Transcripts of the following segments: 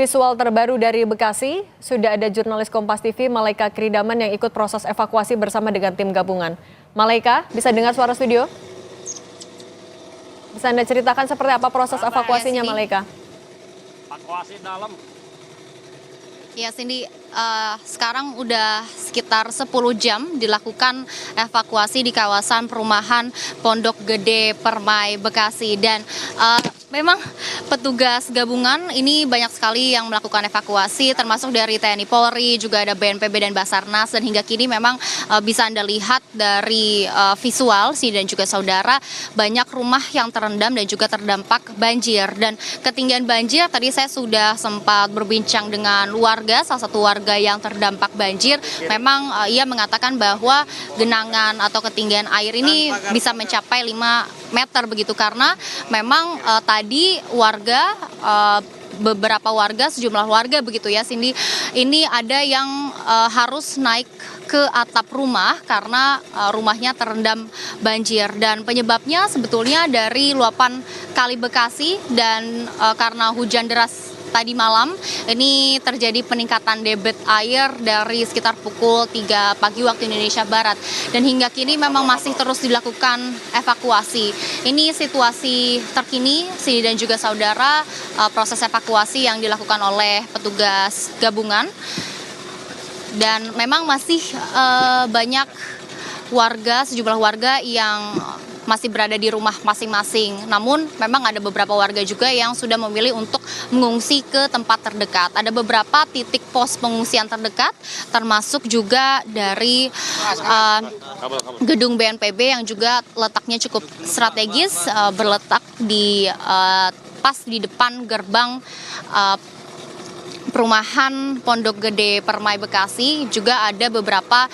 Visual terbaru dari Bekasi, sudah ada jurnalis Kompas TV Malaika Kridaman yang ikut proses evakuasi bersama dengan tim gabungan. Malaika, bisa dengar suara studio? Bisa Anda ceritakan seperti apa proses evakuasinya, Malaika? Evakuasi dalam. Ya Cindy, sekarang udah sekitar 10 jam dilakukan evakuasi di kawasan perumahan Pondok Gede Permai Bekasi dan memang petugas gabungan ini banyak sekali yang melakukan evakuasi termasuk dari TNI Polri, juga ada BNPB dan Basarnas, dan hingga kini memang bisa Anda lihat dari visual dan juga saudara banyak rumah yang terendam dan juga terdampak banjir. Dan ketinggian banjir tadi saya sudah sempat berbincang dengan salah satu warga yang terdampak banjir. Memang ia mengatakan bahwa genangan atau ketinggian air ini bisa mencapai 5 meter begitu, karena memang tadi beberapa warga, sejumlah warga begitu ya Cindy, ini ada yang harus naik ke atap rumah karena rumahnya terendam banjir, dan penyebabnya sebetulnya dari luapan Kali Bekasi dan karena hujan deras tadi malam ini terjadi peningkatan debit air dari sekitar pukul 3 pagi waktu Indonesia Barat, dan hingga kini memang masih terus dilakukan evakuasi. Ini situasi terkini dan juga saudara, proses evakuasi yang dilakukan oleh petugas gabungan, dan memang masih banyak sejumlah warga yang masih berada di rumah masing-masing. Namun memang ada beberapa warga juga yang sudah memilih untuk mengungsi ke tempat terdekat. Ada beberapa titik pos pengungsian terdekat, termasuk juga dari gedung BNPB yang juga letaknya cukup strategis, berletak di pas di depan gerbang perumahan Pondok Gede Permai Bekasi. Juga ada beberapa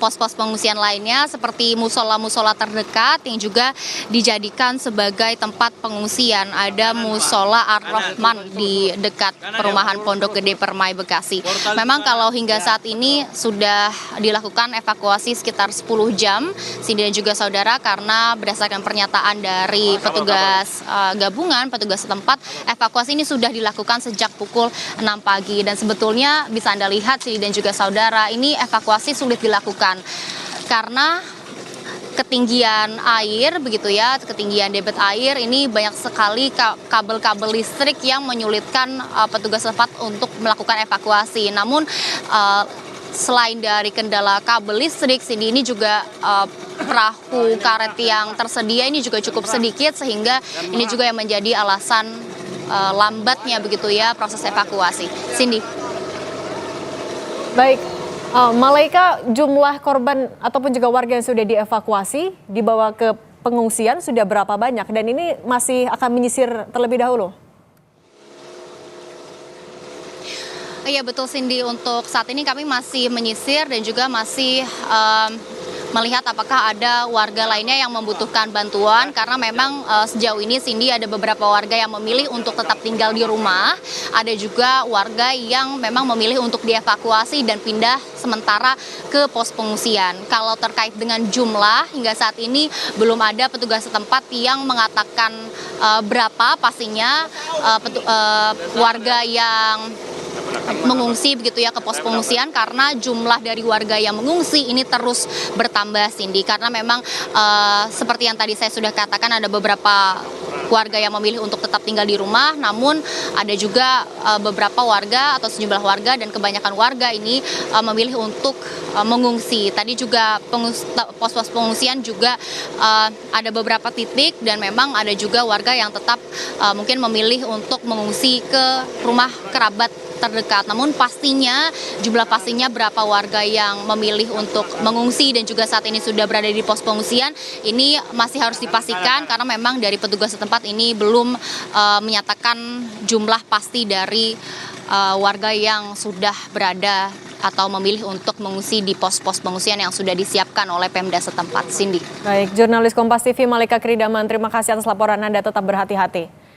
pos-pos pengungsian lainnya seperti musola-musola terdekat yang juga dijadikan sebagai tempat pengungsian. Ada musola Ar-Rahman di dekat perumahan Pondok Gede Permai Bekasi. Memang kalau hingga saat ini sudah dilakukan evakuasi sekitar 10 jam, dan juga saudara, karena berdasarkan pernyataan dari petugas gabungan, petugas setempat, evakuasi ini sudah dilakukan sejak pukul 6 pagi, dan sebetulnya bisa Anda lihat dan juga saudara, ini evakuasi sulit dilakukan karena ketinggian air begitu ya, ketinggian debit air ini banyak sekali kabel-kabel listrik yang menyulitkan petugas setempat untuk melakukan evakuasi. Namun selain dari kendala kabel listrik, ini juga perahu karet yang tersedia ini juga cukup sedikit, sehingga ini juga yang menjadi alasan lambatnya begitu ya proses evakuasi. Cindy. Baik, Malaika, jumlah korban ataupun juga warga yang sudah dievakuasi dibawa ke pengungsian sudah berapa banyak, dan ini masih akan menyisir terlebih dahulu? Iya betul Cindy, untuk saat ini kami masih menyisir dan juga masih melihat apakah ada warga lainnya yang membutuhkan bantuan, karena memang sejauh ini Cindy ada beberapa warga yang memilih untuk tetap tinggal di rumah, ada juga warga yang memang memilih untuk dievakuasi dan pindah sementara ke pos pengungsian. Kalau terkait dengan jumlah, hingga saat ini belum ada petugas setempat yang mengatakan berapa pastinya warga yang mengungsi begitu ya ke pos pengungsian, karena jumlah dari warga yang mengungsi ini terus bertambah Cindy, karena memang seperti yang tadi saya sudah katakan, ada beberapa warga yang memilih untuk tetap tinggal di rumah, namun ada juga beberapa warga atau sejumlah warga dan kebanyakan warga ini memilih untuk mengungsi. Tadi juga pos-pos pengungsian juga ada beberapa titik, dan memang ada juga warga yang tetap mungkin memilih untuk mengungsi ke rumah kerabat terdekat. Namun jumlah pastinya berapa warga yang memilih untuk mengungsi dan juga saat ini sudah berada di pos pengungsian ini masih harus dipastikan, karena memang dari petugas setempat ini belum menyatakan jumlah pasti dari warga yang sudah berada atau memilih untuk mengungsi di pos-pos pengungsian yang sudah disiapkan oleh Pemda setempat. Cindy. Baik, jurnalis Kompas TV Malaika Kridaman, terima kasih atas laporan Anda, tetap berhati-hati.